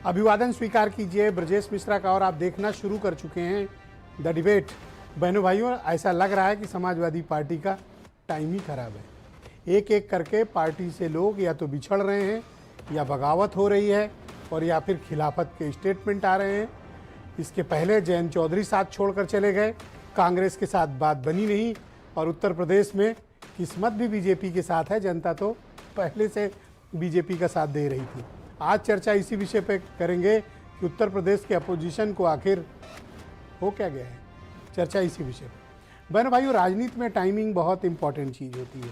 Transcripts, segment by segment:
अभिवादन स्वीकार कीजिए ब्रजेश मिश्रा का। और आप देखना शुरू कर चुके हैं द डिबेट। बहनों भाइयों, ऐसा लग रहा है कि समाजवादी पार्टी का टाइम ही खराब है। एक एक करके पार्टी से लोग या तो बिछड़ रहे हैं, या बगावत हो रही है, और या फिर खिलाफत के स्टेटमेंट आ रहे हैं। इसके पहले जयंत चौधरी साथ छोड़कर चले गए, कांग्रेस के साथ बात बनी नहीं, और उत्तर प्रदेश में किस्मत भी बीजेपी के साथ है। जनता तो पहले से बीजेपी का साथ दे रही थी। आज चर्चा इसी विषय पे करेंगे कि उत्तर प्रदेश के अपोजिशन को आखिर हो क्या गया है। चर्चा इसी विषय पे। बहनों भाइयों, राजनीति में टाइमिंग बहुत इंपॉर्टेंट चीज़ होती है,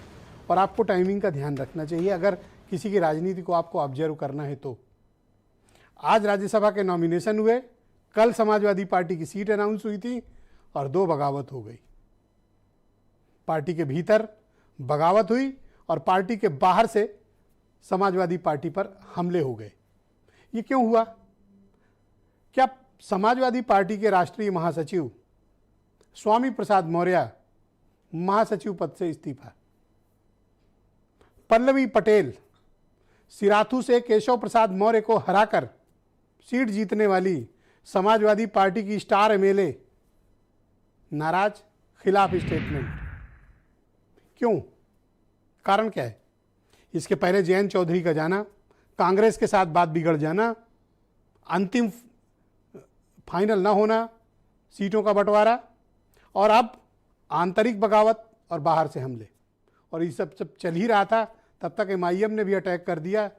और आपको टाइमिंग का ध्यान रखना चाहिए अगर किसी की राजनीति को आपको ऑब्जर्व करना है तो। आज राज्यसभा के नॉमिनेशन हुए, कल समाजवादी पार्टी की सीट अनाउंस हुई थी, और 2 बगावत हो गई। पार्टी के भीतर बगावत हुई और पार्टी के बाहर से समाजवादी पार्टी पर हमले हो गए। ये क्यों हुआ? क्या समाजवादी पार्टी के राष्ट्रीय महासचिव स्वामी प्रसाद मौर्य महासचिव पद से इस्तीफा, पल्लवी पटेल सिराथू से केशव प्रसाद मौर्य को हराकर सीट जीतने वाली समाजवादी पार्टी की स्टार एमएलए नाराज, खिलाफ स्टेटमेंट। क्यों? कारण क्या है? इसके पहले जयंत चौधरी का जाना, कांग्रेस के साथ बात बिगड़ जाना, अंतिम फाइनल ना होना, सीटों का बंटवारा, और अब आंतरिक बगावत और बाहर से हमले। और ये सब चल ही रहा था तब तक एमआईएम ने भी अटैक कर दिया।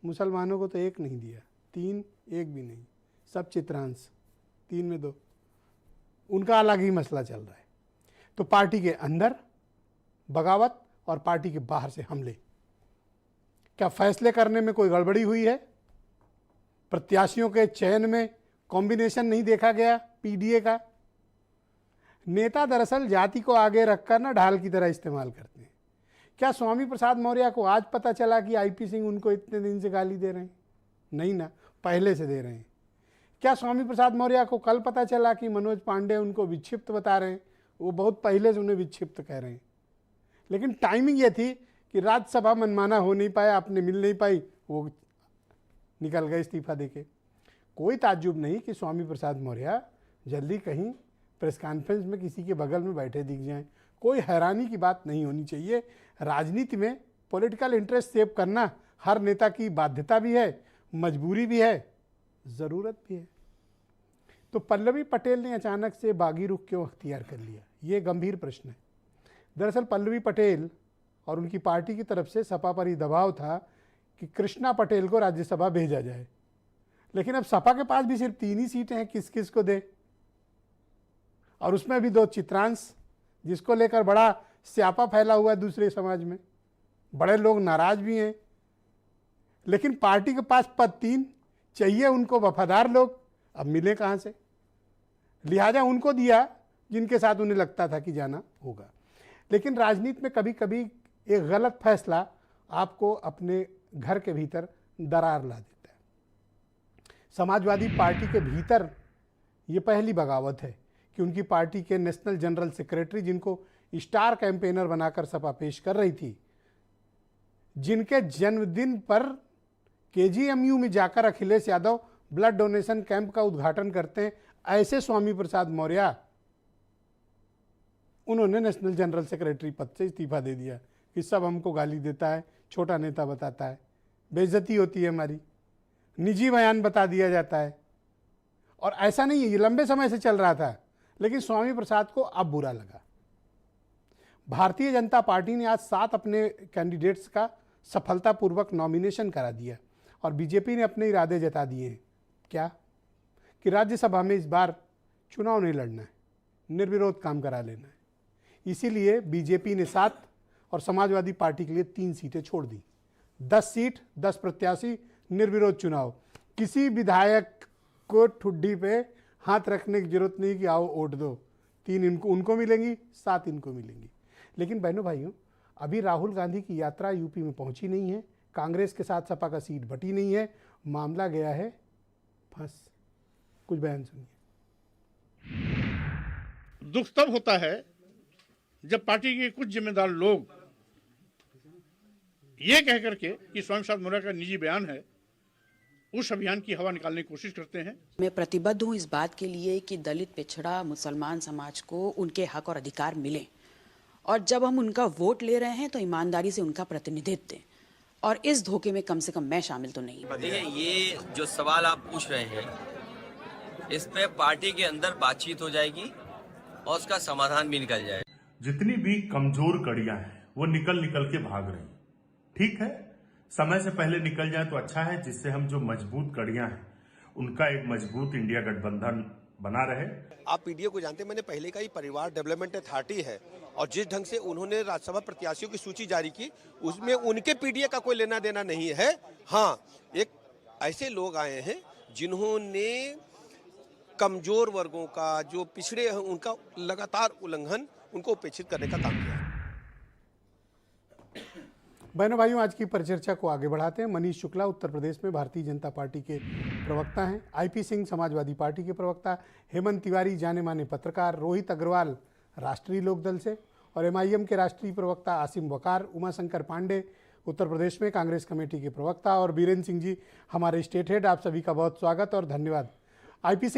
मुसलमानों को तो एक नहीं दिया, 3, एक भी नहीं, सब चित्रांश, 3 में 2। उनका अलग ही मसला चल रहा है। तो पार्टी के अंदर बगावत और पार्टी के बाहर से हमले। क्या फैसले करने में कोई गड़बड़ी हुई है? प्रत्याशियों के चयन में कॉम्बिनेशन नहीं देखा गया पीडीए का? नेता दरअसल जाति को आगे रखकर ना ढाल की तरह इस्तेमाल करते हैं। क्या स्वामी प्रसाद मौर्य को आज पता चला कि आईपी सिंह उनको इतने दिन से गाली दे रहे हैं? नहीं ना, पहले से दे रहे हैं। क्या स्वामी प्रसाद मौर्य को कल पता चला कि मनोज पांडे उनको विक्षिप्त बता रहे हैं? वो बहुत पहले से उन्हें विक्षिप्त कह रहे हैं। लेकिन टाइमिंग ये थी कि राज्यसभा मनमाना हो नहीं पाया, आपने मिल नहीं पाई, वो निकल गए इस्तीफा देके। कोई ताज्जुब नहीं कि स्वामी प्रसाद मौर्य जल्दी कहीं प्रेस कॉन्फ्रेंस में किसी के बगल में बैठे दिख जाएं। कोई हैरानी की बात नहीं होनी चाहिए। राजनीति में पॉलिटिकल इंटरेस्ट सेव करना हर नेता की बाध्यता भी है, मजबूरी भी है, ज़रूरत भी है। तो पल्लवी पटेल ने अचानक से बागी रुख क्यों अख्तियार कर लिया? ये गंभीर प्रश्न है। दरअसल पल्लवी पटेल और उनकी पार्टी की तरफ से सपा पर ही दबाव था कि कृष्णा पटेल को राज्यसभा भेजा जाए। लेकिन अब सपा के पास भी सिर्फ 3 ही सीटें हैं, किस किस को दे? और उसमें भी 2 चित्रांश, जिसको लेकर बड़ा स्यापा फैला हुआ है दूसरे समाज में। बड़े लोग नाराज भी हैं। लेकिन पार्टी के पास पद 3 चाहिए उनको, वफादार लोग, अब मिले कहाँ से? लिहाजा उनको दिया जिनके साथ उन्हें लगता था कि जाना होगा। लेकिन राजनीति में कभी कभी एक गलत फैसला आपको अपने घर के भीतर दरार ला देता है। समाजवादी पार्टी के भीतर ये पहली बगावत है कि उनकी पार्टी के नेशनल जनरल सेक्रेटरी, जिनको स्टार कैंपेनर बनाकर सपा पेश कर रही थी, जिनके जन्मदिन पर केजीएमयू में जाकर Akhilesh Yadav blood donation camp का उद्घाटन करते हैं, ऐसे स्वामी प्रसाद मौर्य, उन्होंने नेशनल जनरल सेक्रेटरी पद से इस्तीफा दे दिया कि सब हमको गाली देता है, छोटा नेता बताता है, बेइज्जती होती है हमारी, निजी बयान बता दिया जाता है। और ऐसा नहीं है, ये लंबे समय से चल रहा था, लेकिन स्वामी प्रसाद को अब बुरा लगा। भारतीय जनता पार्टी ने आज 7 अपने कैंडिडेट्स का सफलतापूर्वक नॉमिनेशन करा दिया, और बीजेपी ने अपने इरादे जता दिए हैं। क्या? कि राज्यसभा में इस बार चुनाव नहीं लड़ना है, निर्विरोध काम करा लेना है। इसीलिए बीजेपी ने 7 और समाजवादी पार्टी के लिए 3 सीटें छोड़ दी। 10 सीट, 10 प्रत्याशी, निर्विरोध चुनाव। किसी विधायक को ठुड्डी पे हाथ रखने की जरूरत नहीं कि आओ वोट दो। 3 उनको मिलेंगी, 7 इनको मिलेंगी। लेकिन बहनों भाइयों, अभी राहुल गांधी की यात्रा यूपी में पहुंची नहीं है, कांग्रेस के साथ सपा का सीट बटी नहीं है, मामला गया है फंस। कुछ बयान सुनिए। दुख तब होता है जब पार्टी के कुछ जिम्मेदार लोग ये कह करके कि स्वामी प्रसाद मौर्य का निजी बयान है, उस अभियान की हवा निकालने की कोशिश करते हैं। मैं प्रतिबद्ध हूँ इस बात के लिए कि दलित, पिछड़ा, मुसलमान समाज को उनके हक और अधिकार मिले, और जब हम उनका वोट ले रहे हैं तो ईमानदारी से उनका प्रतिनिधित्व दें, और इस धोखे में कम से कम मैं शामिल तो नहीं। देखिए, ये जो सवाल आप पूछ रहे हैं, इस पे पार्टी के अंदर बातचीत हो जाएगी और उसका समाधान भी निकल जाएगा। जितनी भी कमजोर कड़ियां हैं वो निकल के भाग रही। ठीक है, समय से पहले निकल जाए तो अच्छा है, जिससे हम जो मजबूत कड़ियां हैं उनका एक मजबूत इंडिया गठबंधन बना रहे। आप पीडीए को जानते हैं, मैंने पहले का ही परिवार डेवलपमेंट अथॉरिटी है, और जिस ढंग से उन्होंने राज्यसभा प्रत्याशियों की सूची जारी की, उसमें उनके पीडीए का कोई लेना देना नहीं है। हाँ, एक ऐसे लोग आए हैं जिन्होंने कमजोर वर्गों का, जो पिछड़े हैं, उनका लगातार उल्लंघन, उनको उपेक्षित करने का काम किया। बहनों भाइयों, आज की परिचर्चा को आगे बढ़ाते हैं। मनीष शुक्ला उत्तर प्रदेश में भारतीय जनता पार्टी के प्रवक्ता हैं, आईपी सिंह समाजवादी पार्टी के प्रवक्ता, हेमंत तिवारी जाने माने पत्रकार, रोहित अग्रवाल राष्ट्रीय लोकदल से, और एमआईएम के राष्ट्रीय प्रवक्ता आसिम वकार, उमाशंकर पांडे उत्तर प्रदेश में कांग्रेस कमेटी के प्रवक्ता, और बीरेंद्र सिंह जी हमारे स्टेट हेड। आप सभी का बहुत स्वागत और धन्यवाद। आईपी